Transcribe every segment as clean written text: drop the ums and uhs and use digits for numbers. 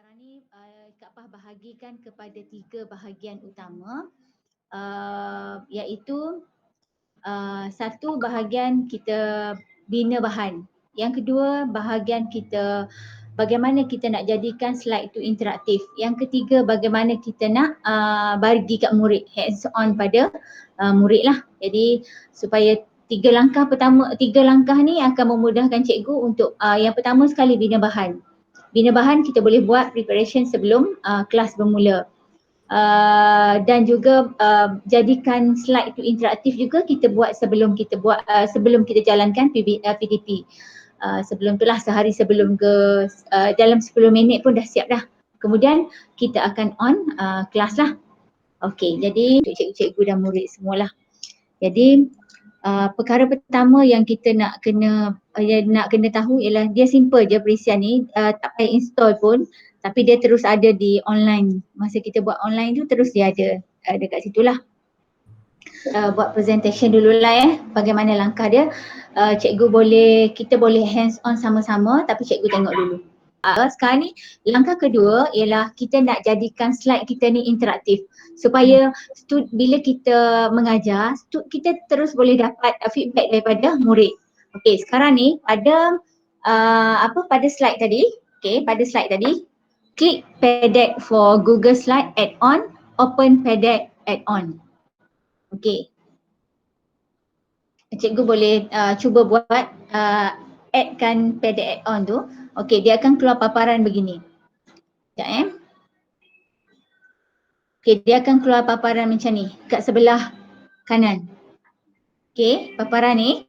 sekarang ni Kak Pah bahagikan kepada 3 bahagian utama, iaitu satu bahagian kita bina bahan. Yang kedua bahagian kita bagaimana kita nak jadikan slide itu interaktif. Yang ketiga bagaimana kita nak bagi kat murid, hands on pada murid lah. Jadi supaya 3 langkah ni akan memudahkan cikgu untuk yang pertama sekali bina bahan. Bina bahan kita boleh buat preparation sebelum kelas bermula. Dan juga jadikan slide itu interaktif juga kita buat sebelum kita jalankan PDP. Sebelum itulah sehari sebelum ke dalam 10 minit pun dah siap dah. Kemudian kita akan on kelas lah. Okey, jadi untuk cikgu-cikgu dan murid semualah. Jadi perkara pertama yang kita nak kena tahu ialah dia simple je perisian ni, tak payah install pun, tapi dia terus ada di online. Masa kita buat online tu terus dia ada dekat situlah. Buat presentation dululah bagaimana langkah dia. Kita boleh hands on sama-sama tapi cikgu tengok dulu. Sekarang ni langkah kedua ialah kita nak jadikan slide kita ni interaktif supaya bila kita mengajar kita terus boleh dapat feedback daripada murid. Okey, sekarang ni pada slide tadi, klik PDX for Google Slide add-on, open PDX add-on. Okey. Cikgu boleh cuba buat add-kan PDX add-on tu. Okey, dia akan keluar paparan begini. Sekejap Okey, dia akan keluar paparan macam ni kat sebelah kanan. Okey, paparan ni.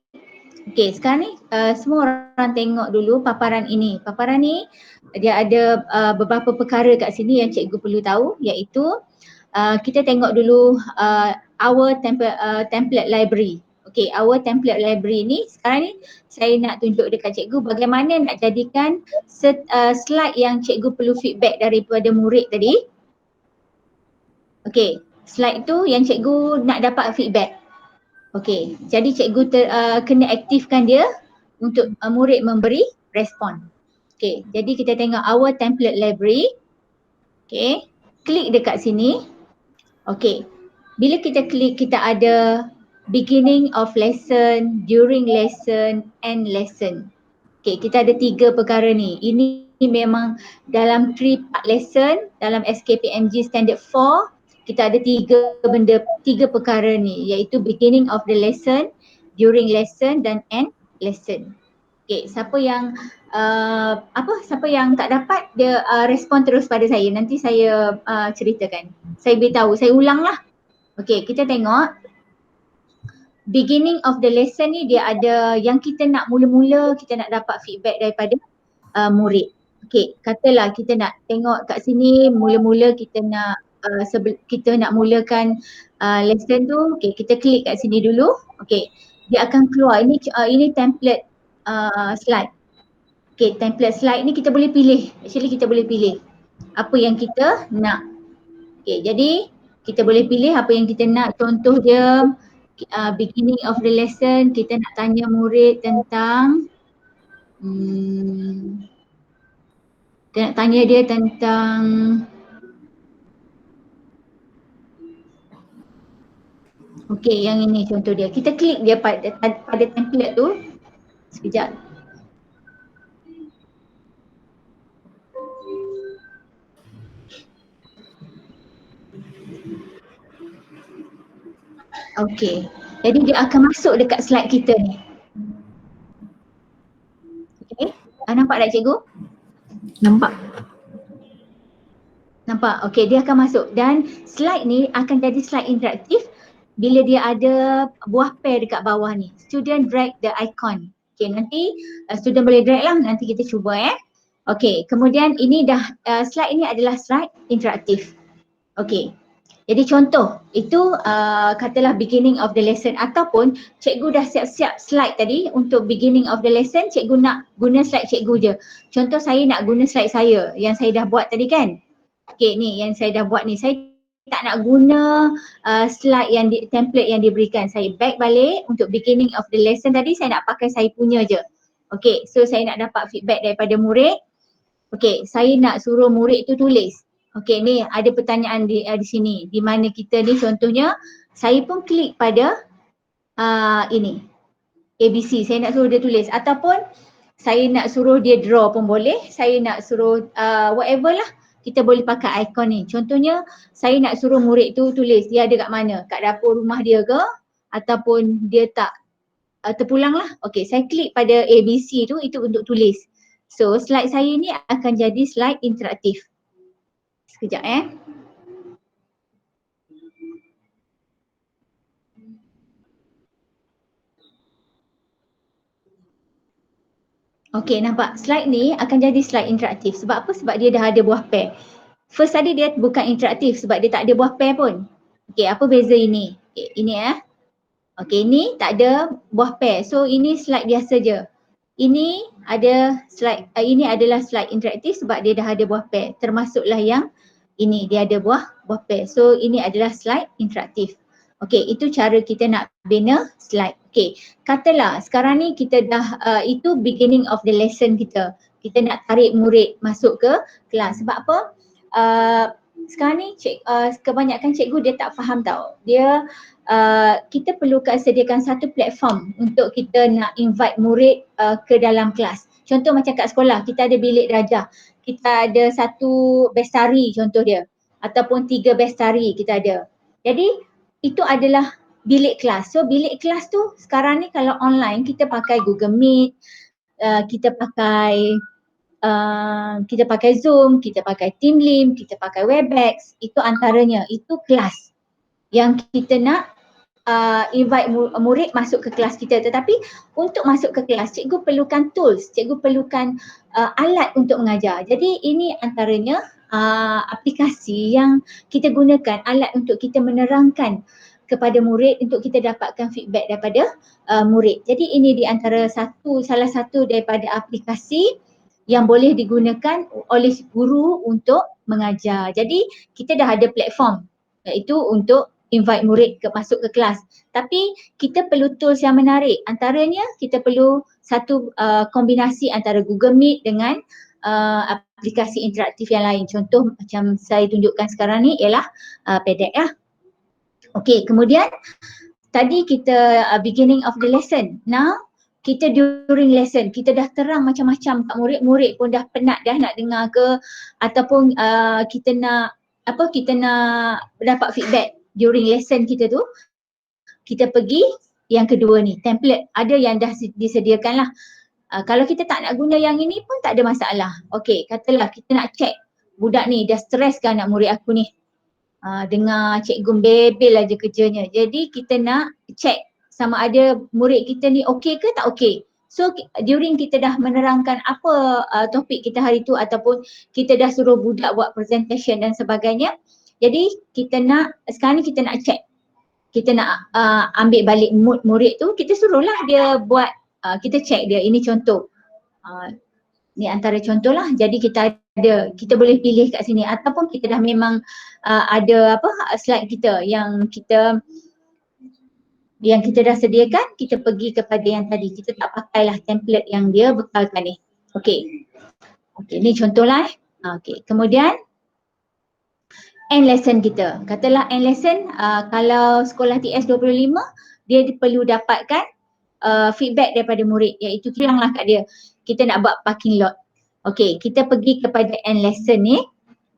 Okey, sekarang ni semua orang tengok dulu paparan ini. Paparan ni dia ada beberapa perkara kat sini yang cikgu perlu tahu, iaitu kita tengok dulu our template library. Okey, our template library ni sekarang ni saya nak tunjuk dekat cikgu bagaimana nak jadikan slide yang cikgu perlu feedback daripada murid tadi. Okey, slide tu yang cikgu nak dapat feedback. Okey, jadi cikgu kena aktifkan dia untuk murid memberi respon. Okey, jadi kita tengok our template library. Okey, klik dekat sini. Okey, bila kita klik kita ada beginning of lesson, during lesson, end lesson. Okey, kita ada 3 perkara ni. Ini memang dalam 3 part lesson dalam SKPMG Standard 4 kita ada 3 perkara ni, iaitu beginning of the lesson, during lesson dan end lesson. Okey, siapa yang tak dapat dia respon terus pada saya. Nanti saya ceritakan. Saya beritahu, saya ulang lah. Okey, kita tengok beginning of the lesson ni dia ada yang kita nak mula-mula kita nak dapat feedback daripada murid. Okey, katalah kita nak tengok kat sini mula-mula kita nak mulakan lesson tu. Okey, kita klik kat sini dulu. Okey, dia akan keluar ini template slide. Okey, template slide ni kita boleh pilih. Actually kita boleh pilih apa yang kita nak. Okey, jadi kita boleh pilih apa yang kita nak. Contoh dia beginning of the lesson, kita nak tanya murid tentang kita nak tanya dia tentang okey, yang ini contoh dia. Kita klik dia pada template tu. Sekejap. Okey, jadi dia akan masuk dekat slide kita ni. Okey, nampak tak cikgu? Nampak. Nampak? Okey, dia akan masuk dan slide ni akan jadi slide interaktif bila dia ada buah pair dekat bawah ni. Student drag the icon. Okey, nanti student boleh drag lah, nanti kita cuba Okey, kemudian ini slide ini adalah slide interaktif. Okey. Jadi contoh itu katalah beginning of the lesson ataupun cikgu dah siap-siap slide tadi untuk beginning of the lesson, cikgu nak guna slide cikgu je. Contoh saya nak guna slide saya yang saya dah buat tadi kan. Okey, ni yang saya dah buat ni. Saya tak nak guna slide template yang diberikan. Saya back balik untuk beginning of the lesson tadi saya nak pakai saya punya je. Okey, so saya nak dapat feedback daripada murid. Okey, saya nak suruh murid tu tulis. Okey, ni ada pertanyaan di sini. Di mana kita ni contohnya, saya pun klik pada ini, ABC. Saya nak suruh dia tulis. Ataupun saya nak suruh dia draw pun boleh. Saya nak suruh whatever lah. Kita boleh pakai ikon ni. Contohnya, saya nak suruh murid tu tulis. Dia ada kat mana? Kat dapur rumah dia ke? Ataupun dia tak terpulang lah. Okey, saya klik pada ABC tu, itu untuk tulis. So, slide saya ni akan jadi slide interaktif. Sekejap Okey, nampak slide ni akan jadi slide interaktif. Sebab apa? Sebab dia dah ada buah pair. First tadi dia bukan interaktif sebab dia tak ada buah pair pun. Okey, apa beza ini? Okay, ini Okey, ini tak ada buah pair. So ini slide biasa je. Ini ada slide, ini adalah slide interaktif sebab dia dah ada buah pair. Termasuklah yang ini dia ada buah pair. So ini adalah slide interaktif. Okey, itu cara kita nak bina slide. Okey, katalah sekarang ni kita dah itu beginning of the lesson kita. Kita nak tarik murid masuk ke kelas. Sebab apa? Sekarang ni kebanyakan cikgu dia tak faham tau. Dia kita perlukan sediakan satu platform untuk kita nak invite murid ke dalam kelas. Contoh macam kat sekolah, kita ada bilik darjah. Kita ada satu bestari contoh dia. Ataupun 3 bestari kita ada. Jadi itu adalah bilik kelas. So bilik kelas tu sekarang ni kalau online kita pakai Google Meet, kita pakai Zoom, kita pakai Teamlink, kita pakai Webex. Itu antaranya, itu kelas yang kita nak invite murid masuk ke kelas kita. Tetapi untuk masuk ke kelas, cikgu perlukan tools, cikgu perlukan alat untuk mengajar. Jadi ini antaranya aplikasi yang kita gunakan, alat untuk kita menerangkan kepada murid untuk kita dapatkan feedback daripada murid. Jadi ini di antara salah satu daripada aplikasi yang boleh digunakan oleh guru untuk mengajar. Jadi kita dah ada platform iaitu untuk invite murid masuk ke kelas. Tapi kita perlu tools yang menarik. Antaranya kita perlu satu kombinasi antara Google Meet dengan aplikasi interaktif yang lain. Contoh macam saya tunjukkan sekarang ni ialah PDX lah. Okey, kemudian tadi kita beginning of the lesson. Now kita during lesson, kita dah terang macam-macam kat murid pun dah penat dah nak dengar ke ataupun kita nak dapat feedback during lesson kita tu. Kita pergi yang kedua ni, template. Ada yang dah disediakan lah. Kalau kita tak nak guna yang ini pun tak ada masalah. Okey, katalah kita nak check budak ni dah stres ke anak murid aku ni. Dengar cikgu bebel aja kerjanya. Jadi kita nak check sama ada murid kita ni okey ke tak okey. So during kita dah menerangkan apa topik kita hari tu ataupun kita dah suruh budak buat presentation dan sebagainya. Jadi sekarang ni kita nak check. Kita nak ambil balik mood murid tu, kita suruhlah dia buat, kita check dia. Ini contoh. Ni antara contoh lah. Jadi kita boleh pilih kat sini ataupun kita dah memang ada slide kita yang kita dah sediakan, kita pergi kepada yang tadi. Kita tak pakailah template yang dia bekalkan ni. Okey. Okey, ni contoh lah. Okey, kemudian end lesson kita. Katalah end lesson kalau sekolah TS 25 dia perlu dapatkan feedback daripada murid iaitu bilanglah kat dia kita nak buat parking lot. Okey, kita pergi kepada end lesson ni.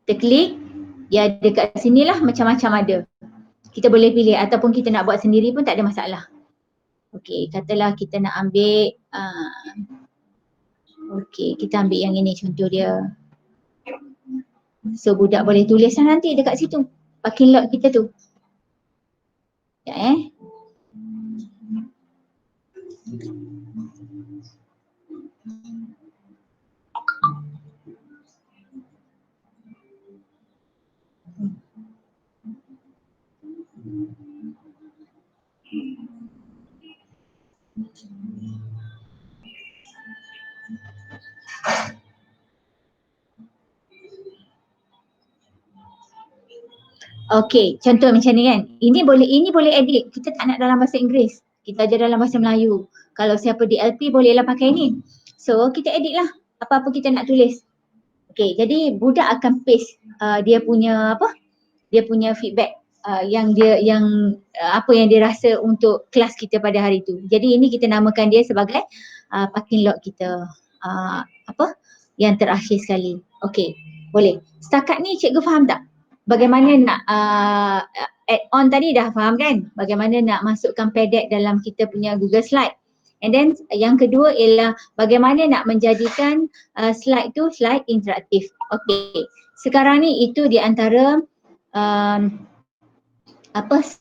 Kita klik, dia ada kat sini lah macam-macam ada. Kita boleh pilih ataupun kita nak buat sendiri pun tak ada masalah. Okey, katalah kita nak ambil okey, kita ambil yang ini contoh dia. So budak boleh tulis lah nanti dekat situ parking lot kita tu. Ya Okey, contoh macam ni kan. Ini boleh edit. Kita tak nak dalam bahasa Inggeris. Kita ajar dalam bahasa Melayu. Kalau siapa DLP bolehlah pakai ni. So kita edit lah apa-apa kita nak tulis. Okay, jadi budak akan paste dia punya apa? Dia punya feedback yang apa yang dia rasa untuk kelas kita pada hari itu. Jadi ini kita namakan dia sebagai parking lot kita apa yang terakhir sekali. Okey, boleh. Setakat ni cikgu faham tak? Bagaimana nak add on tadi dah faham kan? Bagaimana nak masukkan PDF dalam kita punya Google Slide. And then yang kedua ialah bagaimana nak menjadikan slide tu slide interaktif. Okey. Sekarang ni itu di antara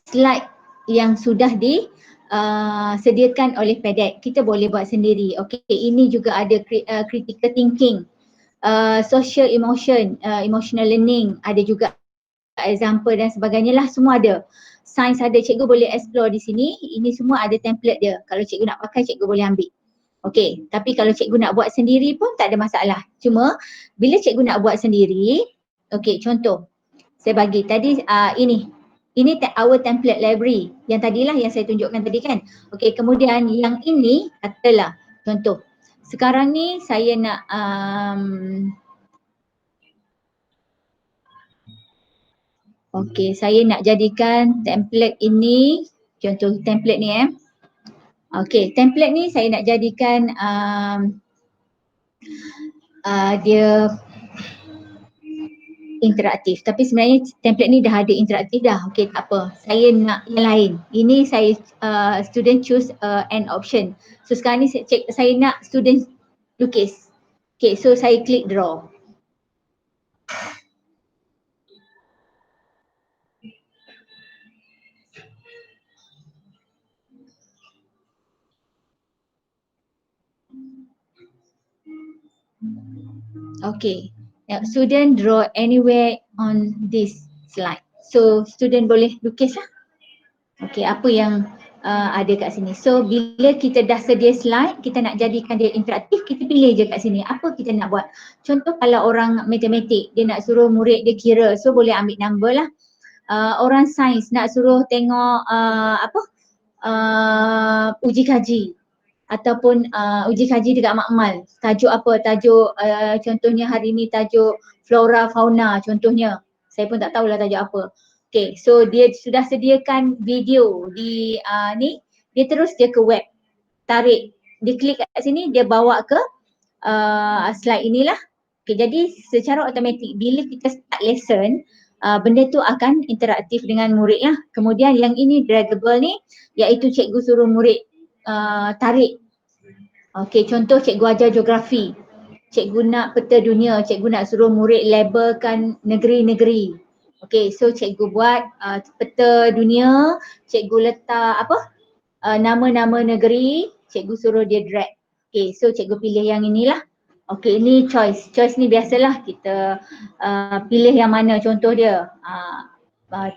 slide yang sudah disediakan oleh PEDEC. Kita boleh buat sendiri. Okey, ini juga ada critical thinking, social emotion, emotional learning, ada juga example dan sebagainya lah, semua ada. Sains ada, cikgu boleh explore di sini. Ini semua ada template dia. Kalau cikgu nak pakai, cikgu boleh ambil. Okey, tapi kalau cikgu nak buat sendiri pun tak ada masalah. Cuma bila cikgu nak buat sendiri, okey, contoh saya bagi tadi ini our template library yang tadilah yang saya tunjukkan tadi kan. Okey, kemudian yang ini katalah contoh sekarang ni saya nak okey, saya nak jadikan template ini, contoh template ni okey, template ni saya nak jadikan dia interaktif, tapi sebenarnya template ni dah ada interaktif dah. Okey, tak apa, saya nak yang lain. Ini saya student choose an option. So sekarang ni saya nak student lukis. Okey, so saya klik draw. Okey, student draw anywhere on this slide. So student boleh lukis lah. Okey, apa yang ada kat sini. So bila kita dah sedia slide, kita nak jadikan dia interaktif, kita pilih je kat sini apa kita nak buat. Contoh kalau orang matematik, dia nak suruh murid dia kira, so boleh ambil number lah. Orang sains nak suruh tengok uji kaji ataupun uji kaji dekat makmal. Tajuk apa? Tajuk contohnya hari ni tajuk flora fauna contohnya. Saya pun tak tahulah tajuk apa. Okay, so dia sudah sediakan video di ni, dia terus dia ke web, tarik, dia klik kat sini, dia bawa ke slide inilah. Okay, jadi secara automatik bila kita start lesson, benda tu akan interaktif dengan murid lah. Kemudian yang ini draggable ni, iaitu cikgu suruh murid tarik. Okay, contoh cikgu ajar geografi, cikgu nak peta dunia, cikgu nak suruh murid labelkan negeri-negeri. Okay, so cikgu buat peta dunia, cikgu letak nama-nama negeri, cikgu suruh dia drag. Okay, so cikgu pilih yang inilah. Okay, ini choice. Choice ni biasalah kita pilih yang mana contoh dia.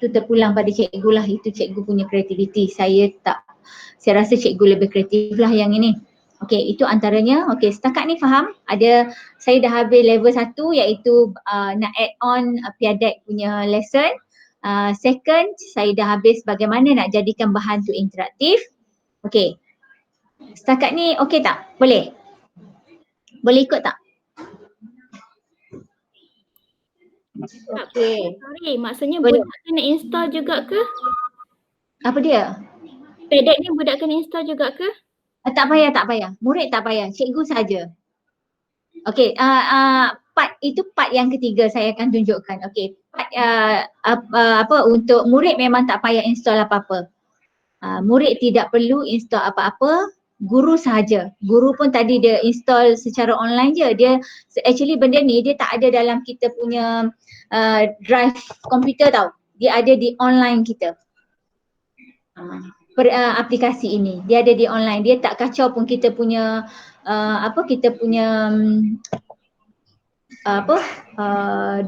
Tu terpulang pada cikgu lah, itu cikgu punya kreativiti. Saya rasa cikgu lebih kreatif lah yang ini. Okay, itu antaranya. Okay, setakat ni faham? Saya dah habis level 1 iaitu nak add on PIADEC punya lesson. Second, saya dah habis bagaimana nak jadikan bahan tu interaktif. Okay, setakat ni okay tak? Boleh? Boleh ikut tak? Okay. Sorry, maksudnya budak kena install juga ke? Apa dia? PEDEC ni budak kena install juga ke? Tak payah. Murid tak payah, cikgu saja. Okey, part yang ketiga saya akan tunjukkan. Okey, part untuk murid memang tak payah install apa-apa. Murid tidak perlu install apa-apa, guru sahaja. Guru pun tadi dia install secara online je. Dia actually benda ni dia tak ada dalam kita punya drive komputer tau. Dia ada di online kita. Aplikasi ini dia ada di online, dia tak kacau pun kita punya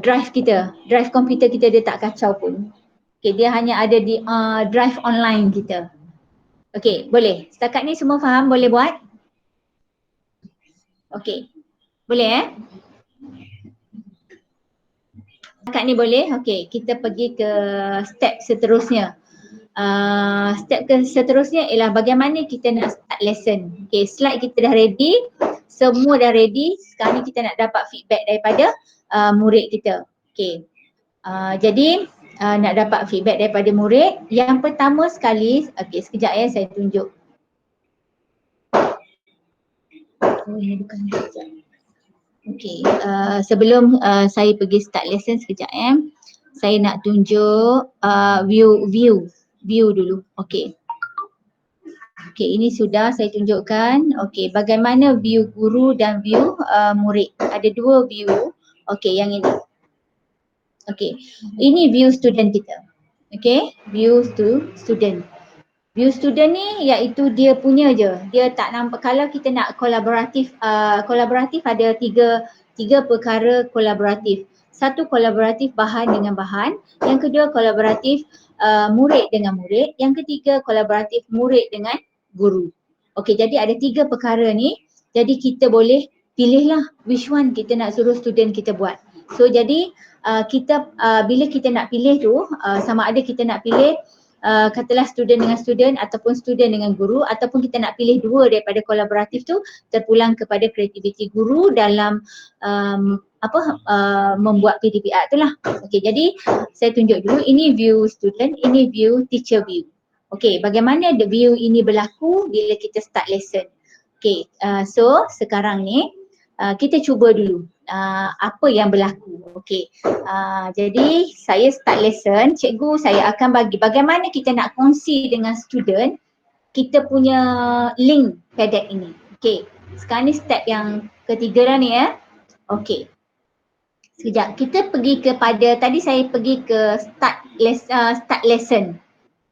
drive kita, drive komputer kita, dia tak kacau pun. Okay, dia hanya ada di drive online kita. Okay, boleh. Setakat ni semua faham, boleh buat? Okay, boleh Setakat ni boleh? Okay, kita pergi ke step seterusnya. Step seterusnya ialah bagaimana kita nak start lesson. Okay, slide kita dah ready. semua dah ready. Sekarang ni kita nak dapat feedback daripada murid kita. Okay. Jadi nak dapat feedback daripada murid. Yang pertama sekali, okay sekejap ya saya tunjuk. Oh ini bukan sekejap. Okay, sebelum saya pergi start lesson sekejap saya nak tunjuk view dulu. Okay. Okay, ini sudah saya tunjukkan. Okay, bagaimana view guru dan view murid. Ada dua view. Okay, yang ini. Okay, ini view student kita. Okay, view student. View student ni iaitu dia punya je. Dia tak nampak. Kalau kita nak kolaboratif, kolaboratif ada tiga perkara kolaboratif. Satu kolaboratif bahan dengan bahan. Yang kedua kolaboratif murid dengan murid. Yang ketiga kolaboratif murid dengan guru. Okey, jadi ada tiga perkara ni. Jadi kita boleh pilihlah which one kita nak suruh student kita buat. So jadi kita bila kita nak pilih tu sama ada kita nak pilih katalah student dengan student ataupun student dengan guru ataupun kita nak pilih dua daripada kolaboratif tu terpulang kepada kreativiti guru dalam membuat PDPR tu lah. Okey, jadi saya tunjuk dulu ini view student, ini view teacher view. Okey, bagaimana the view ini berlaku bila kita start lesson. Okey, so sekarang ni kita cuba dulu apa yang berlaku. Okey, jadi saya start lesson, cikgu saya akan bagi bagaimana kita nak kongsi dengan student kita punya link PDX ini. Okey, sekarang ni step yang ketiga dah ni Okey, sekejap kita pergi kepada, tadi saya pergi ke start lesson.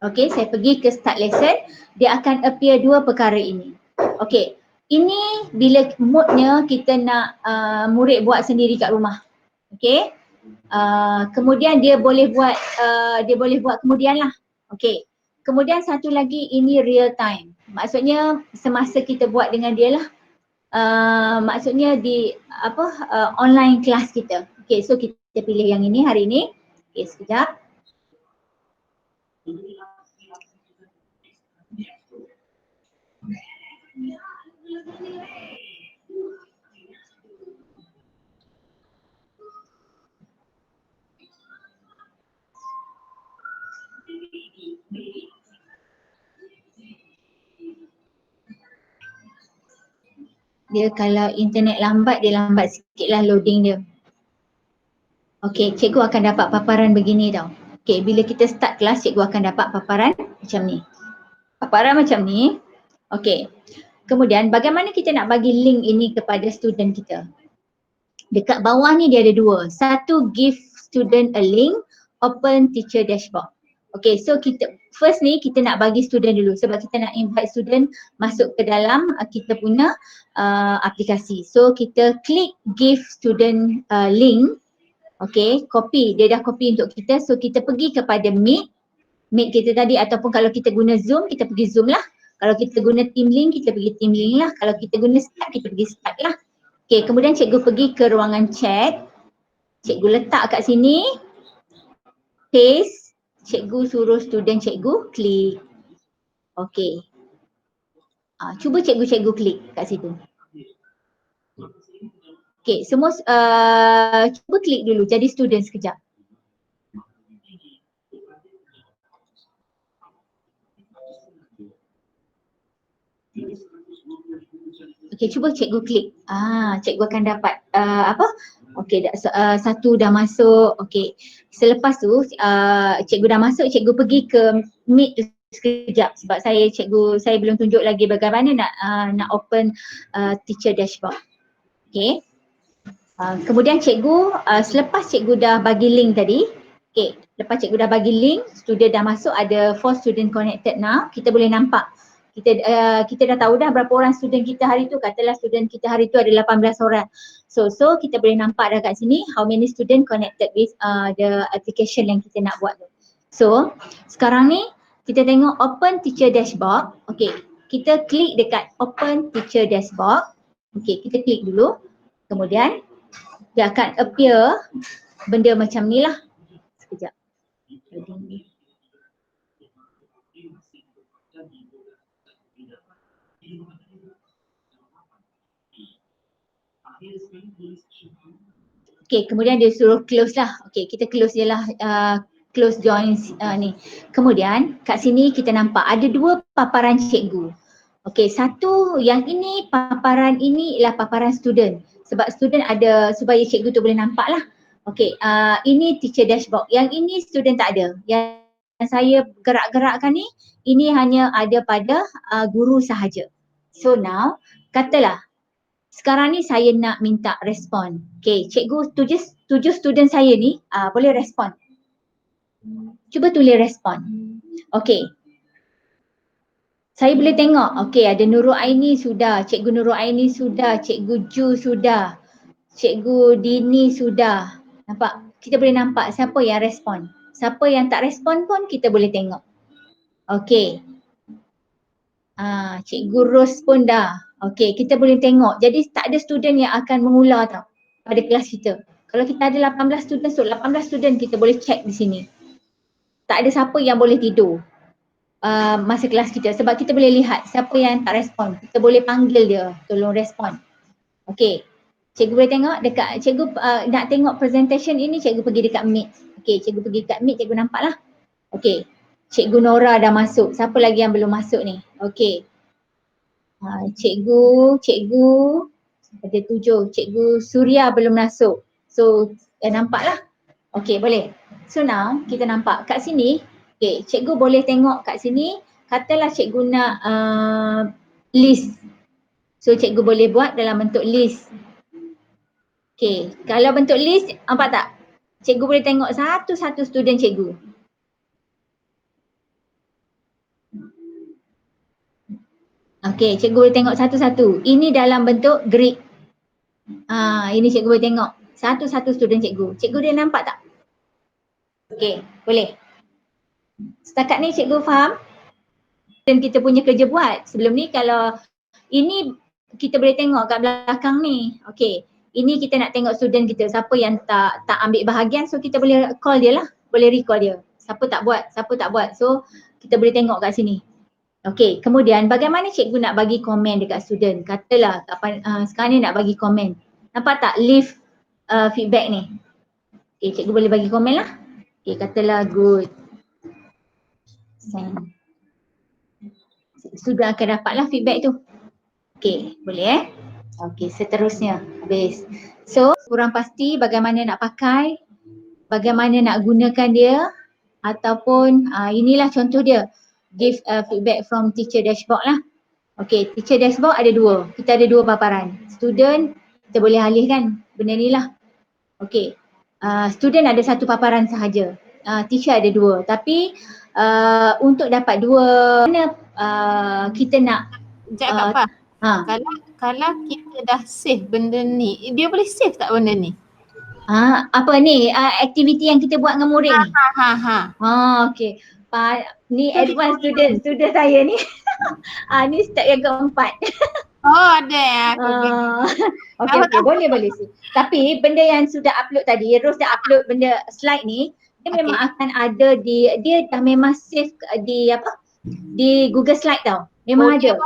Okey, saya pergi ke start lesson, dia akan appear dua perkara ini. Okey, ini bila moodnya kita nak murid buat sendiri kat rumah. Okey, kemudian dia boleh buat kemudian lah. Okey, kemudian satu lagi ini real time. Maksudnya semasa kita buat dengan dia lah. Maksudnya di online kelas kita. Okey, so kita pilih yang ini hari ini. Okey, sekejap. Dia kalau internet lambat, dia lambat sikit lah loading dia. Okey, cikgu akan dapat paparan begini tau. Okey, bila kita start kelas, cikgu akan dapat paparan macam ni. Paparan macam ni. Okey, kemudian bagaimana kita nak bagi link ini kepada student kita. Dekat bawah ni dia ada dua. Satu, give student a link, open teacher dashboard. Okay, so first ni kita nak bagi student dulu sebab kita nak invite student masuk ke dalam kita punya aplikasi. So kita klik give student link. Okay, copy, dia dah copy untuk kita. So kita pergi kepada Meet kita tadi ataupun kalau kita guna Zoom, kita pergi Zoom lah. Kalau kita guna Team Link, kita pergi Team Link lah. Kalau kita guna Start, kita pergi Start lah. Okay, kemudian cikgu pergi ke ruangan chat. Cikgu letak kat sini. Paste. Cikgu suruh student cikgu klik. Okay. Cuba cikgu klik kat situ. Okay, semua cuba klik dulu jadi student sekejap. Okay, cuba cikgu klik. Cikgu akan dapat Okay, satu dah masuk. Okay, selepas tu cikgu dah masuk, cikgu pergi ke Meet sekejap sebab saya belum tunjuk lagi bagaimana nak open teacher dashboard. Okay, kemudian cikgu selepas cikgu dah bagi link tadi, okay, lepas cikgu dah bagi link, student dah masuk, ada 4 student connected now, kita boleh nampak. Kita dah tahu dah berapa orang student kita hari tu, katalah student kita hari tu ada 18 orang. So kita boleh nampak dah kat sini how many student connected with the application yang kita nak buat tu. So sekarang ni kita tengok open teacher dashboard. Okay, kita klik dekat open teacher dashboard. Okay, kita klik dulu. Kemudian dia akan appear benda macam ni lah. Sekejap. Okay, kemudian dia suruh close lah. Okay, kita close je lah, close join ni. Kemudian kat sini kita nampak ada dua paparan cikgu. Okay, satu yang ini, paparan ini ialah paparan student. Sebab student ada, supaya cikgu tu boleh nampak lah. Okay, ini teacher dashboard. Yang ini student tak ada. Yang saya gerak-gerakkan ni, ini hanya ada pada guru sahaja. So now, katalah sekarang ni saya nak minta respon. Okay, cikgu tujuh student saya ni boleh respon. Cuba tulis respon. Okay. Saya boleh tengok, okay, ada Nurul Aini sudah, Cikgu Nurul Aini sudah, Cikgu Ju sudah, Cikgu Dini sudah. Nampak? Kita boleh nampak siapa yang respon. Siapa yang tak respon pun kita boleh tengok. Okay. Cikgu Ros pun dah. Okay, kita boleh tengok. Jadi tak ada student yang akan mengular tau pada kelas kita. Kalau kita ada 18 student, so 18 student kita boleh check di sini. Tak ada siapa yang boleh tidur masa kelas kita sebab kita boleh lihat siapa yang tak respon. Kita boleh panggil dia, tolong respon. Okay, cikgu boleh tengok dekat, cikgu nak tengok presentation ini, cikgu pergi dekat Meet. Okay, cikgu pergi dekat Meet, cikgu nampak lah. Okay, Cikgu Nora dah masuk. Siapa lagi yang belum masuk ni? Okay. Cikgu ada 7. Cikgu Suria belum masuk. So nampak lah. Okay, boleh. So now kita nampak kat sini. Okay, cikgu boleh tengok kat sini. Katalah cikgu nak list. So cikgu boleh buat dalam bentuk list. Okay, kalau bentuk list, nampak tak? Cikgu boleh tengok satu-satu student cikgu. Okay, cikgu boleh tengok satu-satu. Ini dalam bentuk grid. Ini cikgu boleh tengok satu-satu student cikgu. Cikgu dia nampak tak? Okay, boleh. Setakat ni cikgu faham? Dan kita punya kerja buat. Sebelum ni kalau ini kita boleh tengok kat belakang ni. Okay, ini kita nak tengok student kita. Siapa yang tak ambil bahagian, so kita boleh call dia lah. Boleh recall dia. Siapa tak buat, siapa tak buat. So kita boleh tengok kat sini. Okay, kemudian bagaimana cikgu nak bagi komen dekat student? Katalah sekarang ni nak bagi komen. Nampak tak leave feedback ni? Okay, cikgu boleh bagi komen lah. Okay, katalah good. Send. Student akan dapatlah feedback tu. Okay, boleh Okay, seterusnya. Habis. So, kurang pasti bagaimana nak pakai, bagaimana nak gunakan dia ataupun inilah contoh dia. Give feedback from teacher dashboard lah. Okay, teacher dashboard ada dua. Kita ada dua paparan. Student, kita boleh alihkan benda ni lah. Okay, student ada satu paparan sahaja. Teacher ada dua. Tapi untuk dapat dua, mana kita nak Sekejap Kak Fah. Kalau kita dah save benda ni, dia boleh save tak benda ni? Apa ni? Aktiviti yang kita buat dengan murid ni? Okay. Ni advance student saya ni. Ni step yang keempat. Oh ada ya. Okay, boleh sih. Tapi benda yang sudah upload tadi, Ros dah upload benda slide ni, dia memang akan ada dia dah memang save di di Google Slide tau. Memang ada.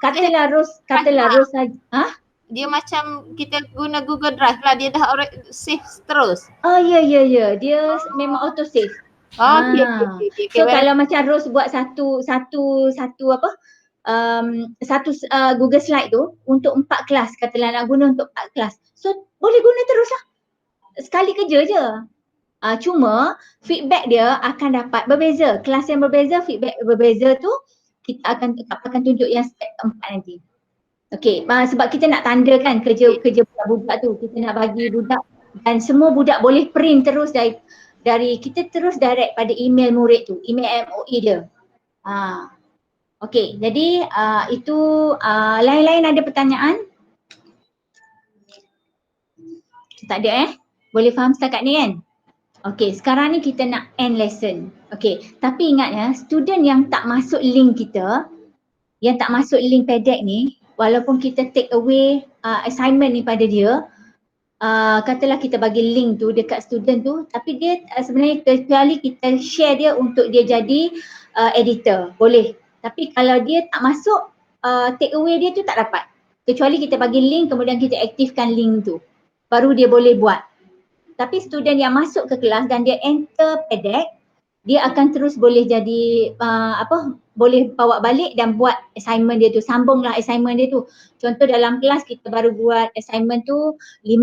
Katalah Ros dia macam kita guna Google Drive lah, dia dah save terus. Ya. Dia memang auto save. Okay. So kalau macam Ros buat satu Google Slide tu untuk 4 kelas, katalah nak guna untuk 4 kelas. So boleh guna terus lah. Sekali kerja je. Cuma feedback dia akan dapat berbeza. Kelas yang berbeza, feedback berbeza tu kita akan tunjuk yang step keempat nanti. Okay, sebab kita nak tandakan kerja budak-budak tu. Kita nak bagi budak dan semua budak boleh print terus dari kita terus direct pada email murid tu, email MOE dia. Okay, jadi itu lain-lain ada pertanyaan? Tak ada Boleh faham setakat ni kan? Okay, sekarang ni kita nak end lesson. Okay, tapi ingat student yang tak masuk link kita, yang tak masuk link PDEC ni, walaupun kita take away assignment ni pada dia, katalah kita bagi link tu dekat student tu, tapi dia sebenarnya kecuali kita share dia untuk dia jadi editor, boleh. Tapi kalau dia tak masuk, take away dia tu tak dapat. Kecuali kita bagi link kemudian kita aktifkan link tu. Baru dia boleh buat. Tapi student yang masuk ke kelas dan dia enter pedek, dia akan terus boleh jadi boleh bawa balik dan buat assignment dia tu, sambunglah assignment dia tu. Contoh dalam kelas kita baru buat assignment tu 5.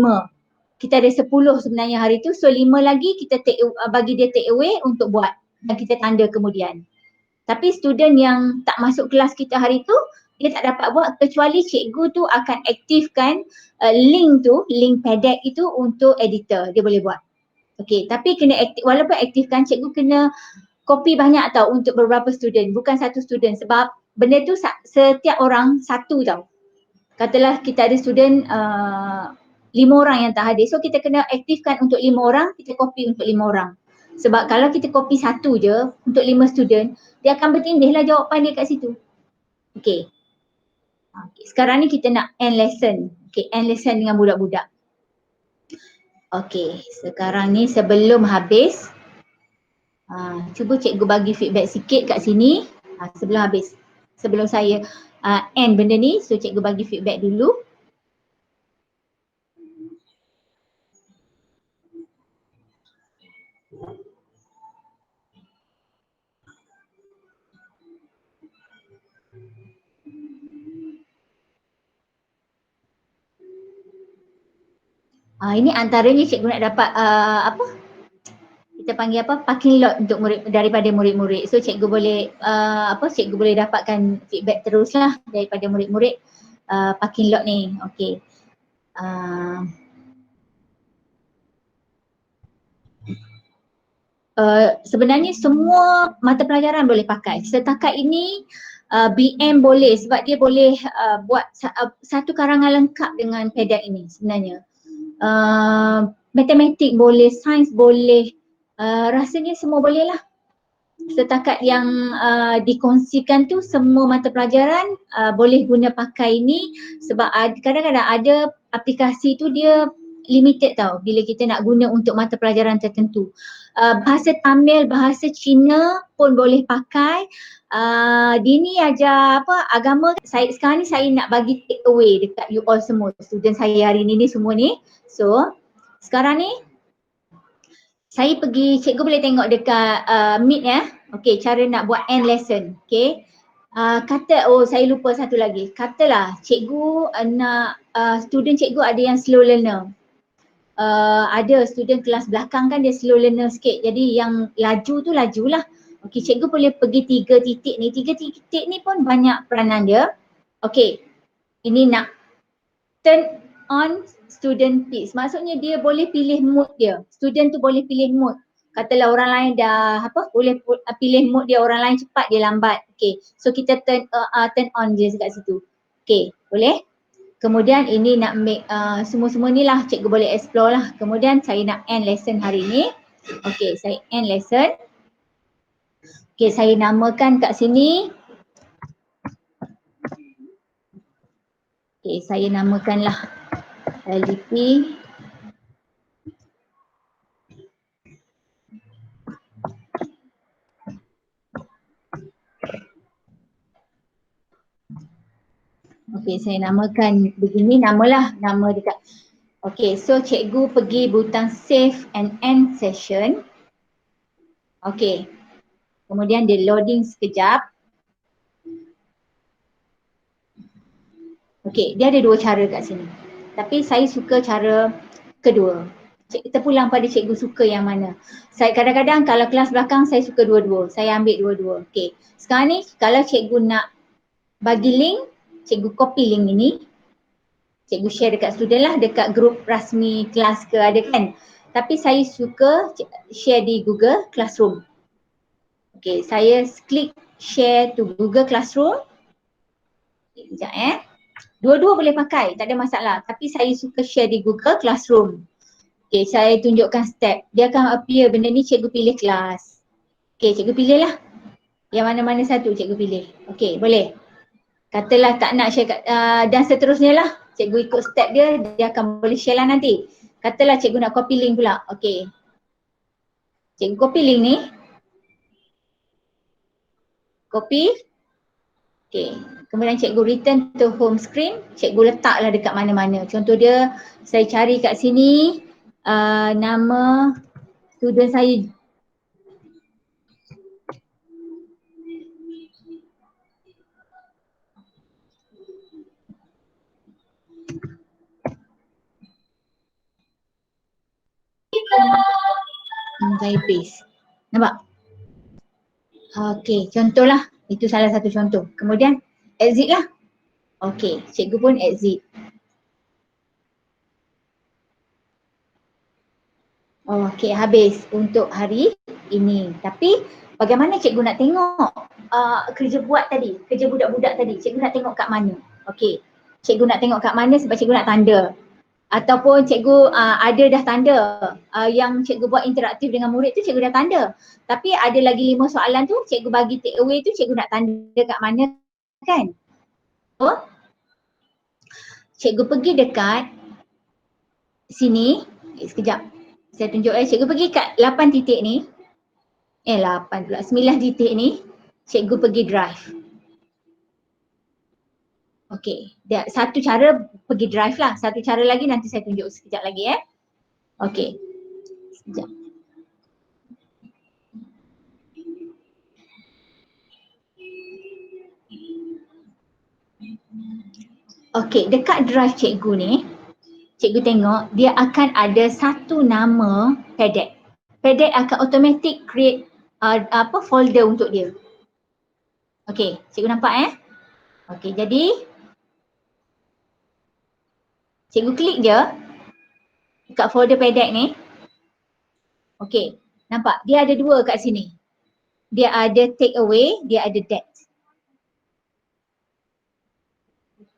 Kita ada 10 sebenarnya hari tu, so 5 lagi kita bagi dia take away untuk buat dan kita tanda kemudian. Tapi student yang tak masuk kelas kita hari tu, dia tak dapat buat kecuali cikgu tu akan aktifkan link tu, link pedek itu untuk editor, dia boleh buat. Okey, tapi kena walaupun aktifkan, cikgu kena copy banyak tau untuk beberapa student, bukan satu student sebab benda tu setiap orang satu tau. Katalah kita ada student 5 orang yang tak hadir, so kita kena aktifkan untuk 5 orang, kita copy untuk 5 orang. Sebab kalau kita copy satu je untuk 5 student, dia akan bertindihlah jawapan dia kat situ. Okey. Sekarang ni kita nak end lesson. Okey, end lesson dengan budak-budak. Okey, sekarang ni sebelum habis, cuba cikgu bagi feedback sikit kat sini sebelum habis. Sebelum saya end benda ni, so cikgu bagi feedback dulu. Ini antaranya cikgu nak dapat kita panggil parking lot untuk daripada murid-murid. So cikgu boleh cikgu boleh dapatkan feedback teruslah daripada murid-murid parking lot ni. Okey. Sebenarnya semua mata pelajaran boleh pakai. Setakat ini BM boleh sebab dia boleh buat satu karangan lengkap dengan pedek ini sebenarnya. Matematik boleh, sains boleh, rasanya semua boleh lah. Setakat yang dikongsikan tu semua mata pelajaran boleh guna pakai ni sebab kadang-kadang ada aplikasi tu dia limited tau bila kita nak guna untuk mata pelajaran tertentu. Bahasa Tamil, bahasa Cina pun boleh pakai. Dini ajar agama. Sekarang ni saya nak bagi take away dekat you all semua, student saya hari ni semua ni. So sekarang ni saya pergi, cikgu boleh tengok dekat Meet ya. Okey, cara nak buat end lesson. Okey. Saya lupa satu lagi. Katalah cikgu nak student cikgu ada yang slow learner. Ada student kelas belakang kan dia slow learner sikit. Jadi yang laju tu lajulah. Okey, cikgu boleh pergi 3 titik ni. 3 titik ni pun banyak peranan dia. Okey. Ini nak turn on student peace. Maksudnya dia boleh pilih mood dia. Student tu boleh pilih mood. Katalah orang lain dah boleh pilih mood dia, orang lain cepat dia lambat. Okay, so kita turn on dia dekat situ. Okay, boleh? Kemudian ini nak make semua-semua ni lah cikgu boleh explore lah. Kemudian saya nak end lesson hari ni. Okay, saya end lesson. Okay, saya namakan kat sini. Okay, saya namakanlah LDP. Okey, saya namakan begini, nama dekat. Okey, so cikgu pergi butang save and end session. Okey. Kemudian dia loading sekejap. Okey, dia ada 2 cara kat sini. Tapi saya suka cara kedua. Kita pulang pada cikgu suka yang mana. Saya kadang-kadang kalau kelas belakang saya suka dua-dua. Saya ambil dua-dua. Okey. Sekarang ni kalau cikgu nak bagi link, cikgu copy link ini. Cikgu share dekat student lah, dekat grup rasmi kelas ke ada kan. Tapi saya suka share di Google Classroom. Okey, saya klik share to Google Classroom. Sekejap Dua-dua boleh pakai, tak ada masalah. Tapi saya suka share di Google Classroom. Okay, saya tunjukkan step. Dia akan appear benda ni, cikgu pilih kelas. Okay, cikgu pilih lah. Yang mana-mana satu cikgu pilih. Okay, boleh. Katalah tak nak share dan seterusnya lah. Cikgu ikut step dia, dia akan boleh share lah nanti. Katalah cikgu nak copy link pula. Okay. Cikgu copy link ni. Copy. Okey, kemudian cikgu return to home screen, cikgu letaklah dekat mana-mana. Contoh dia, saya cari kat sini nama student saya. Saya paste. Nampak? Okey, contohlah. Itu salah satu contoh. Kemudian exit lah. Okey, cikgu pun exit. Okey, habis untuk hari ini. Tapi bagaimana cikgu nak tengok kerja buat tadi, kerja budak-budak tadi. Cikgu nak tengok kat mana? Okey, cikgu nak tengok kat mana sebab cikgu nak tanda. Ataupun cikgu ada dah tanda yang cikgu buat interaktif dengan murid tu cikgu dah tanda. Tapi ada lagi 5 soalan tu cikgu bagi take away tu cikgu nak tanda kat mana kan? So, cikgu pergi dekat sini, sekejap saya tunjuk cikgu pergi kat 8 titik ni, 8 pula, 9 titik ni, cikgu pergi drive. Okey, satu cara pergi drive lah, satu cara lagi nanti saya tunjuk sekejap lagi Okey, sekejap. Okey, dekat drive cikgu ni, cikgu tengok dia akan ada satu nama PDEC. PDEC akan automatic create folder untuk dia. Okey, cikgu nampak Okey, jadi cikgu klik je dekat folder PDEC ni. Okey, nampak dia ada 2 kat sini. Dia ada take away, dia ada deck.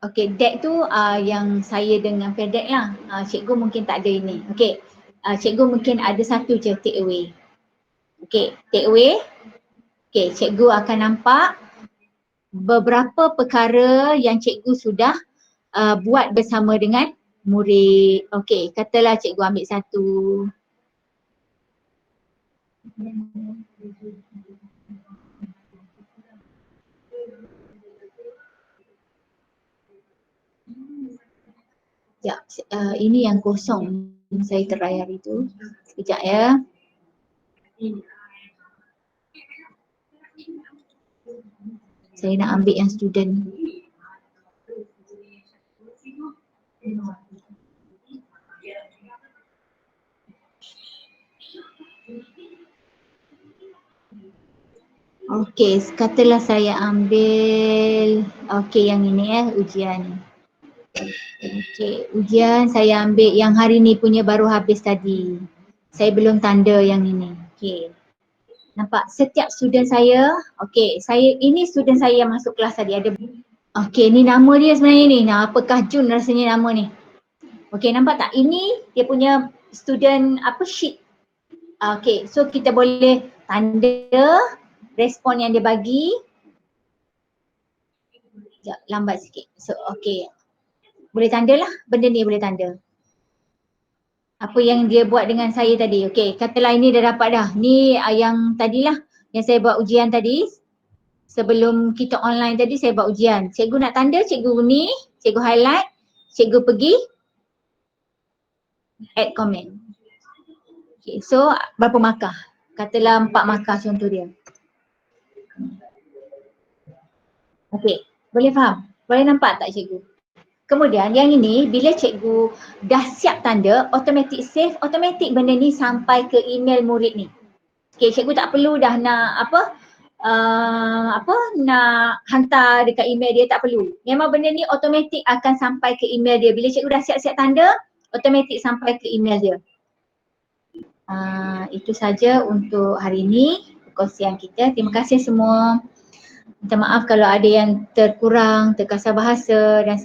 Okey, deck tu yang saya dengan PDEC lah. Cikgu mungkin tak ada ini. Okey, cikgu mungkin ada satu je take away. Okey, take away. Okey, cikgu akan nampak beberapa perkara yang cikgu sudah buat bersama dengan murid. Okey, katalah cikgu ambil satu. Sekejap, ini yang kosong saya try hari tu. Sekejap ya. Saya nak ambil yang student. Okey, katalah saya ambil yang ini ujian. Okey, ujian saya ambil yang hari ni punya baru habis tadi. Saya belum tanda yang ini. Okey. Nampak setiap student saya, ini student saya yang masuk kelas tadi ada. Okey, ni nama dia sebenarnya ni. Apakah Jun rasanya nama ni? Okey, nampak tak? Ini dia punya student sheet. Okey, so kita boleh tanda respon yang dia bagi. Sekejap, lambat sikit. So, okey. Boleh tanda lah, benda ni boleh tanda. Apa yang dia buat dengan saya tadi. Okey, katalah ini dah dapat dah. Ni yang tadilah, yang saya buat ujian tadi. Sebelum kita online tadi saya buat ujian. Cikgu nak tanda, cikgu ni, cikgu highlight, cikgu pergi add comment. Okay, so berapa markah? Katalah 4 markah contoh dia. Okey, boleh faham? Boleh nampak tak cikgu? Kemudian yang ini bila cikgu dah siap tanda, automatic save, automatic benda ni sampai ke email murid ni. Okey, cikgu tak perlu dah nak nak hantar dekat email dia, tak perlu. Memang benda ni automatic akan sampai ke email dia. Bila cikgu dah siap-siap tanda, automatic sampai ke email dia. Itu saja untuk hari ini perkongsian kita. Terima kasih semua. Minta maaf kalau ada yang terkurang, terkasar bahasa dan